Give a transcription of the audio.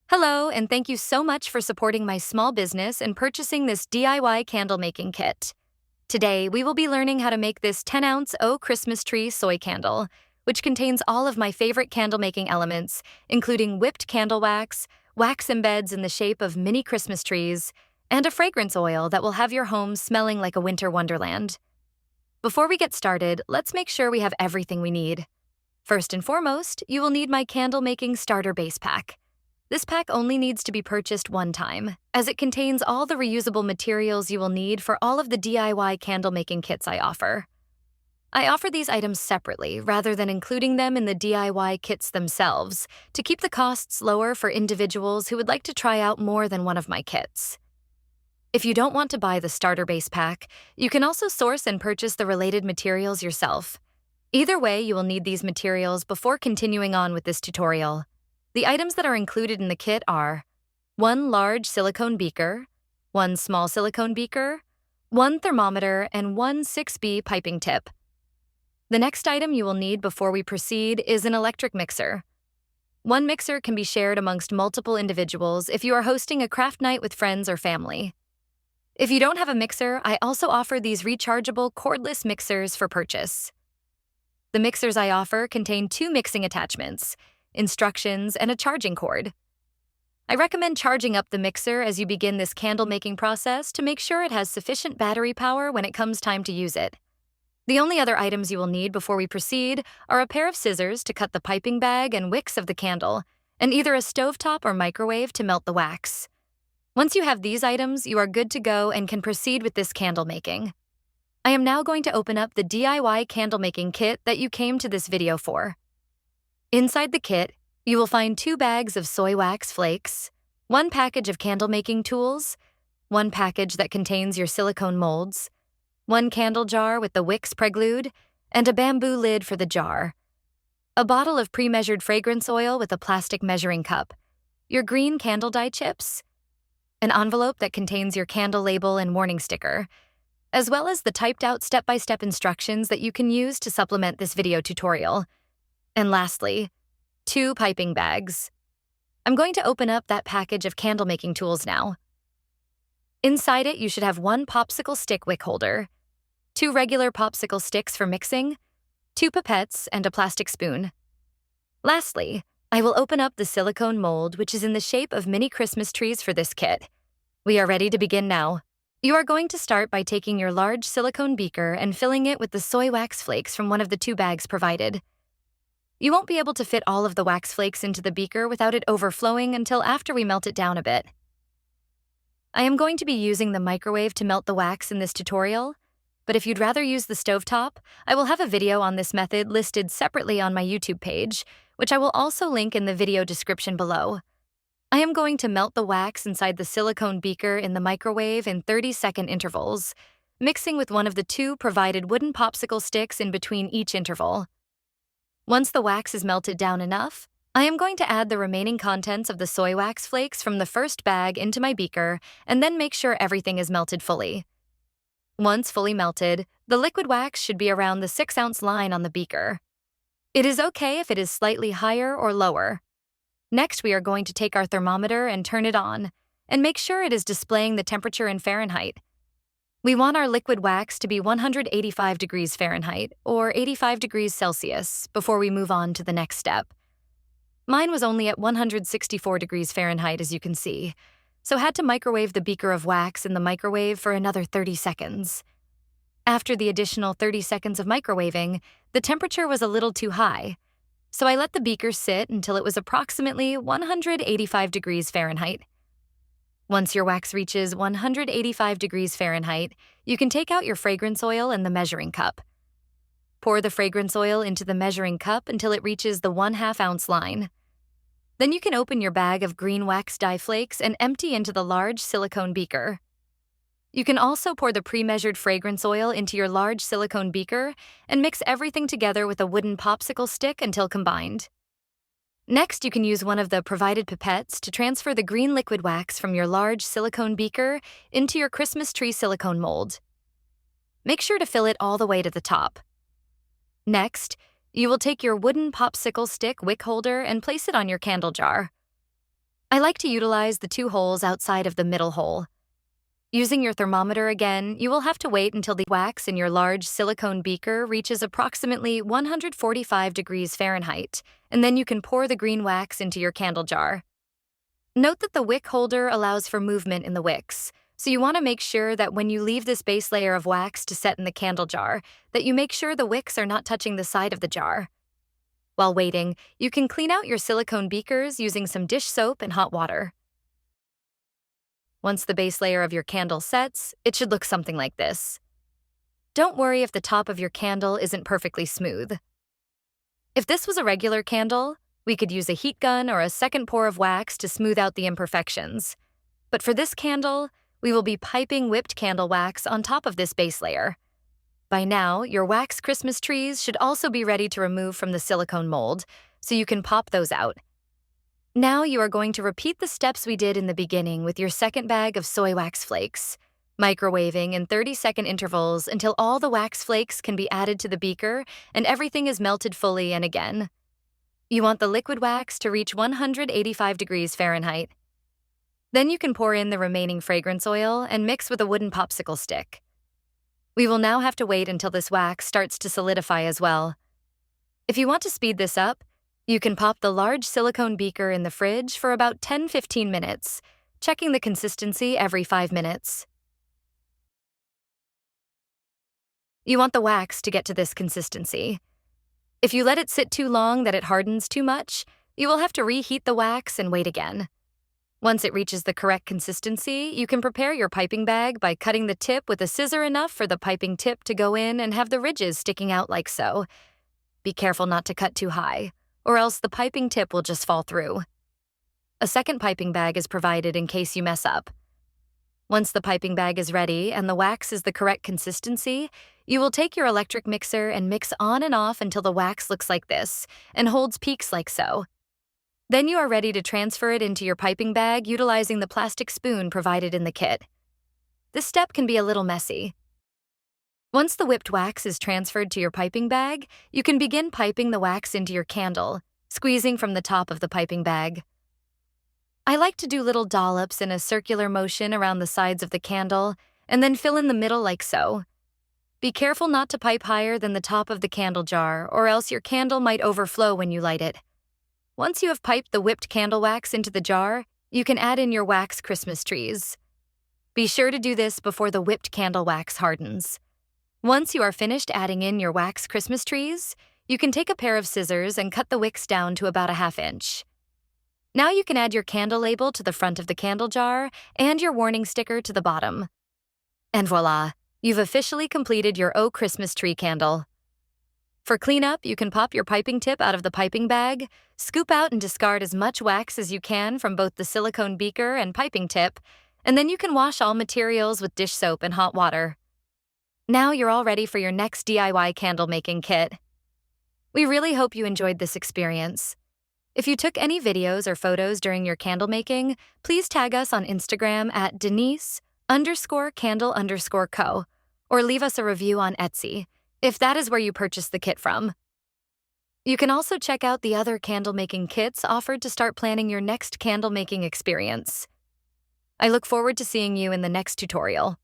Hello, and thank you so much for supporting my small business and purchasing this DIY candle making kit. Today, we will be learning how to make this 10-ounce Oh Christmas Tree soy candle, which contains all of my favorite candle making elements, including whipped candle wax embeds in the shape of mini Christmas trees, and a fragrance oil that will have your home smelling like a winter wonderland. Before we get started, let's make sure we have everything we need. First and foremost, you will need my candle making starter base pack. This pack only needs to be purchased one time, as it contains all the reusable materials you will need for all of the DIY candle-making kits I offer. I offer these items separately rather than including them in the DIY kits themselves to keep the costs lower for individuals who would like to try out more than one of my kits. If you don't want to buy the starter base pack, you can also source and purchase the related materials yourself. Either way, you will need these materials before continuing on with this tutorial. The items that are included in the kit are 1 large silicone beaker, 1 small silicone beaker, 1 thermometer, and 1 6B piping tip. The next item you will need before we proceed is an electric mixer. One mixer can be shared amongst multiple individuals if you are hosting a craft night with friends or family. If you don't have a mixer, I also offer these rechargeable cordless mixers for purchase. The mixers I offer contain 2 mixing attachments, instructions, and a charging cord. I recommend charging up the mixer as you begin this candle-making process to make sure it has sufficient battery power when it comes time to use it. The only other items you will need before we proceed are a pair of scissors to cut the piping bag and wicks of the candle, and either a stovetop or microwave to melt the wax. Once you have these items, you are good to go and can proceed with this candle making. I am now going to open up the DIY candle-making kit that you came to this video for. Inside the kit, you will find 2 bags of soy wax flakes, 1 package of candle-making tools, 1 package that contains your silicone molds, 1 candle jar with the wicks preglued, and a bamboo lid for the jar, a bottle of pre-measured fragrance oil with a plastic measuring cup, your green candle dye chips, an envelope that contains your candle label and warning sticker, as well as the typed-out step-by-step instructions that you can use to supplement this video tutorial. And lastly, 2 piping bags. I'm going to open up that package of candle-making tools now. Inside it, you should have 1 popsicle stick wick holder, 2 regular popsicle sticks for mixing, 2 pipettes, and a plastic spoon. Lastly, I will open up the silicone mold, which is in the shape of mini Christmas trees for this kit. We are ready to begin now. You are going to start by taking your large silicone beaker and filling it with the soy wax flakes from one of the 2 bags provided. You won't be able to fit all of the wax flakes into the beaker without it overflowing until after we melt it down a bit. I am going to be using the microwave to melt the wax in this tutorial, but if you'd rather use the stovetop, I will have a video on this method listed separately on my YouTube page, which I will also link in the video description below. I am going to melt the wax inside the silicone beaker in the microwave in 30-second intervals, mixing with one of the 2 provided wooden popsicle sticks in between each interval. Once the wax is melted down enough, I am going to add the remaining contents of the soy wax flakes from the first bag into my beaker and then make sure everything is melted fully. Once fully melted, the liquid wax should be around the 6-ounce line on the beaker. It is okay if it is slightly higher or lower. Next, we are going to take our thermometer and turn it on, and make sure it is displaying the temperature in Fahrenheit. We want our liquid wax to be 185 degrees Fahrenheit or 85 degrees Celsius before we move on to the next step. Mine was only at 164 degrees Fahrenheit, as you can see, so had to microwave the beaker of wax in the microwave for another 30 seconds. After the additional 30 seconds of microwaving, the temperature was a little too high, so I let the beaker sit until it was approximately 185 degrees Fahrenheit. Once your wax reaches 185 degrees Fahrenheit, you can take out your fragrance oil and the measuring cup. Pour the fragrance oil into the measuring cup until it reaches the 1/2 ounce line. Then you can open your bag of green wax dye flakes and empty into the large silicone beaker. You can also pour the pre-measured fragrance oil into your large silicone beaker and mix everything together with a wooden popsicle stick until combined. Next, you can use one of the provided pipettes to transfer the green liquid wax from your large silicone beaker into your Christmas tree silicone mold. Make sure to fill it all the way to the top. Next, you will take your wooden popsicle stick wick holder and place it on your candle jar. I like to utilize the 2 holes outside of the middle hole. Using your thermometer again, you will have to wait until the wax in your large silicone beaker reaches approximately 145 degrees Fahrenheit, and then you can pour the green wax into your candle jar. Note that the wick holder allows for movement in the wicks, so you want to make sure that when you leave this base layer of wax to set in the candle jar, that you make sure the wicks are not touching the side of the jar. While waiting, you can clean out your silicone beakers using some dish soap and hot water. Once the base layer of your candle sets, it should look something like this. Don't worry if the top of your candle isn't perfectly smooth. If this was a regular candle, we could use a heat gun or a second pour of wax to smooth out the imperfections. But for this candle, we will be piping whipped candle wax on top of this base layer. By now, your wax Christmas trees should also be ready to remove from the silicone mold, so you can pop those out. Now you are going to repeat the steps we did in the beginning with your second bag of soy wax flakes, microwaving in 30-second intervals until all the wax flakes can be added to the beaker and everything is melted fully and again. You want the liquid wax to reach 185 degrees Fahrenheit. Then you can pour in the remaining fragrance oil and mix with a wooden popsicle stick. We will now have to wait until this wax starts to solidify as well. If you want to speed this up, you can pop the large silicone beaker in the fridge for about 10-15 minutes, checking the consistency every 5 minutes. You want the wax to get to this consistency. If you let it sit too long that it hardens too much, you will have to reheat the wax and wait again. Once it reaches the correct consistency, you can prepare your piping bag by cutting the tip with a scissor enough for the piping tip to go in and have the ridges sticking out like so. Be careful not to cut too high, or else the piping tip will just fall through. A second piping bag is provided in case you mess up. Once the piping bag is ready and the wax is the correct consistency, you will take your electric mixer and mix on and off until the wax looks like this and holds peaks like so. Then you are ready to transfer it into your piping bag utilizing the plastic spoon provided in the kit. This step can be a little messy. Once the whipped wax is transferred to your piping bag, you can begin piping the wax into your candle, squeezing from the top of the piping bag. I like to do little dollops in a circular motion around the sides of the candle, and then fill in the middle like so. Be careful not to pipe higher than the top of the candle jar, or else your candle might overflow when you light it. Once you have piped the whipped candle wax into the jar, you can add in your wax Christmas trees. Be sure to do this before the whipped candle wax hardens. Once you are finished adding in your wax Christmas trees, you can take a pair of scissors and cut the wicks down to about a 1/2 inch. Now you can add your candle label to the front of the candle jar and your warning sticker to the bottom. And voila, you've officially completed your Oh Christmas Tree candle. For cleanup, you can pop your piping tip out of the piping bag, scoop out and discard as much wax as you can from both the silicone beaker and piping tip, and then you can wash all materials with dish soap and hot water. Now you're all ready for your next DIY candle making kit. We really hope you enjoyed this experience. If you took any videos or photos during your candle making, please tag us on Instagram at Denise_candle_co, or leave us a review on Etsy, if that is where you purchased the kit from. You can also check out the other candle making kits offered to start planning your next candle making experience. I look forward to seeing you in the next tutorial.